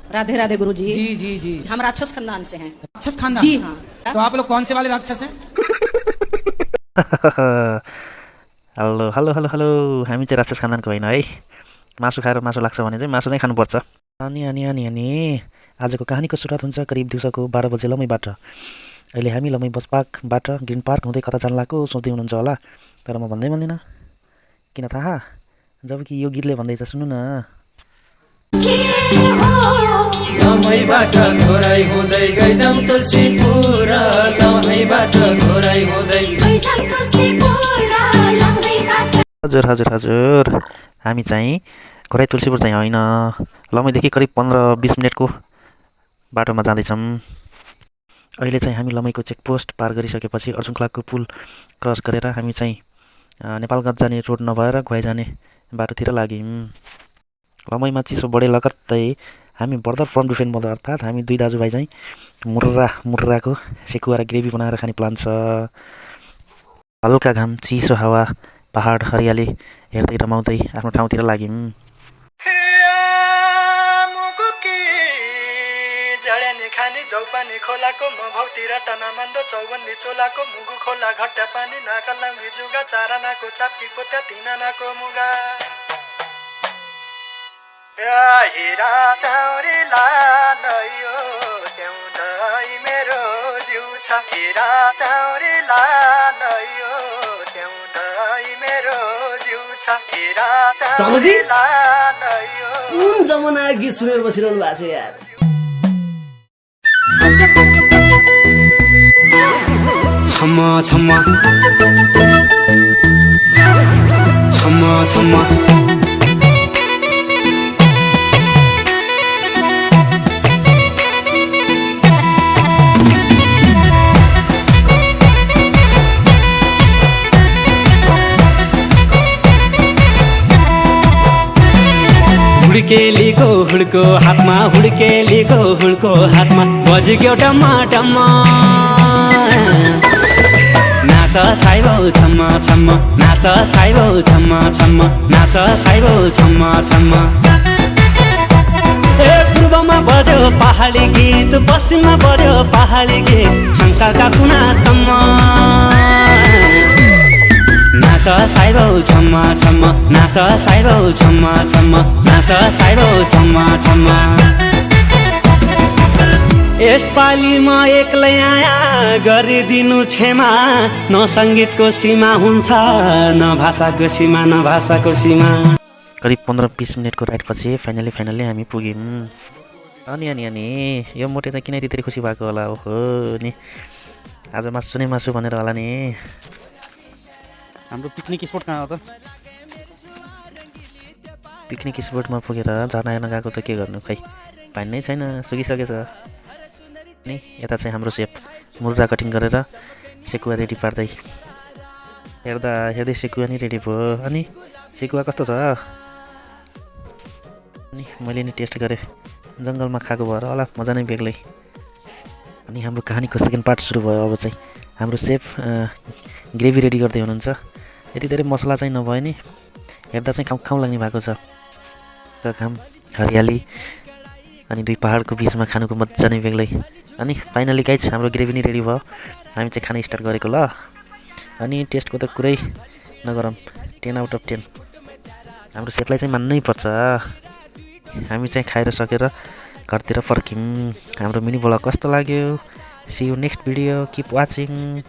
राधे राधे गुरु जी। जी जी जी। हम राक्षस खानदान से हैं। राक्षस खानदान? जी हाँ। तो आप लोग कौन से वाले राक्षस हैं? हेलो हेलो हेलो हेलो, हामी चाहिँ राक्षस खानदानको होइन है। मासु खाएर मासु लाग्छ भने चाहिँ मासु चाहिँ खानुपर्छ। अनि अनि अनि अनि आजको कहानीको सुरुवात हुन्छ करिब दिउँसोको 12 बजे लमैबाट। अहिले हामी लमै बस पार्कबाट ग्रिन पार्क हुँदै कता जान लागेको सोच्दै हुनुहुन्छ होला, तर म भन्दिनँ। किन थाहा? जबकि यो गीतले भन्दैछ, सुन्नु न। लमैबाट घोराइ हुँदै गइजाम तुलसीपुर, लमैबाट घोराइ हुँदै गइजाम तुलसीपुर, लमैबाट। हजुर हजुर हजुर, हामी चाहिँ घोराइ तुलसीपुर चाहिँ होइन, लमैदेखि करिब 15-20 मिनटको बाटोमा जाँदैछौँ। अहिले चाहिँ हामी लमैको चेकपोस्ट पार गरिसकेपछि अर्जुनखोलाको पुल क्रस गरेर हामी चाहिँ नेपालगञ्ज जाने रोड नभएर घुवाइ जाने बाटोतिर लाग्यौँ। लमैमा चिसो बढे लगत्तै हामी बर्दर फ्रम डिफेन्ट मदर, अर्थात् हामी दुई दाजुभाइ चाहिँ मुर्राको सेकुवा र ग्रेभी बनाएर खाने प्लान छ। हल्का घाम, चिसो हावा, पहाड, हरियाली हेर्दै रमाउँदै आफ्नो ठाउँतिर लाग्यौँ। खानी झौपानी खोलाको म भौतिर टना मान्दो चौबन्दी चोलाको मुगु खोला घट्टा पानी नाका लाङ्गी जुगा चारानाको चाप्कीको त्या तिनानाको मुगा हिरा चाउरी लालयो त्याउँदै मेरो जिउ छ, हिरा चाउरी लालयो त्याउँदै मेरो जिउ छ, हिरा चाउरी लालयो। कुन जमाना गीत सुनेर बसिरहनु भएको छ यार। छम्मा छम्मा छम्मा छम्मा हुड्केलीको हुड्को हातमा, हुड्केलीको हुड्को हातमा बजेको डम्मा डम्मा। नाच साइबो छम्मा छम्मा, नाच साइबो छम्मा छम्मा, नाच साइबो छम्मा छम्मा। ए पूर्वमा बज्यो पहाडी गीत, पश्चिममा बज्यो पहाडी गीत, संसारका कुनासम्म। नाच साइबो छम्मा छम्मा, नाच साइबो छम्मा छम्मा, नाच साइबो छम्मा छम्मा। यसपालिमा एक्लै आया गरिदिनु क्षमा, न सङ्गीतको सीमा हुन्छ न भाषाको सीमा, न भाषाको सीमा। करिब 15-20 मिनटको राइडपछि फाइनली हामी पुग्यौँ। अनि यो मोटे चाहिँ किन यति खुसी भएको होला? ओहो नि, आज मासु नै मासु भनेर होला नि। हाम्रो पिकनिक स्पोट कहाँ हो त? पिकनिक स्पोटमा पुगेर झर्ना हेर्न गएको त के गर्नु, खै पानी नै छैन, सुकिसकेछ नि। यता चाहिँ हाम्रो सेफ मुर्रा कटिङ गरेर सेकुवा रेडी पार्दै, हेर्दै सेकुवा नि रेडी भयो। अनि सेकुवा कस्तो छ? अनि मैले नि टेस्ट गरेँ, जङ्गलमा खाएको भएर होला मजा नै बेग्लै। अनि हाम्रो कहानीको सेकेन्ड पार्ट सुरु भयो। अब चाहिँ हाम्रो सेफ ग्रेभी रेडी गर्दै हुनुहुन्छ। यति धेरै मसला चाहिँ नभए नि हेर्दा चाहिँ खाउँ लाग्ने भएको छ। घाम, हरियाली अनि दुई पहाडको बिचमा खानुको मजा नै बेग्लै। अनि फाइनली गाइज हाम्रो ग्रेभी नै रेडी भयो। हामी चाहिँ खाना स्टार्ट गरेको ल। अनि टेस्टको त कुरै नगरौँ, 10 आउट अफ 10। हाम्रो सेफलाई चाहिँ मान्नै पर्छ। हामी चाहिँ खाएर सकेर घरतिर फर्क्यौँ। हाम्रो मिनी ब्लग कस्तो लाग्यो? See you next video, keep watching.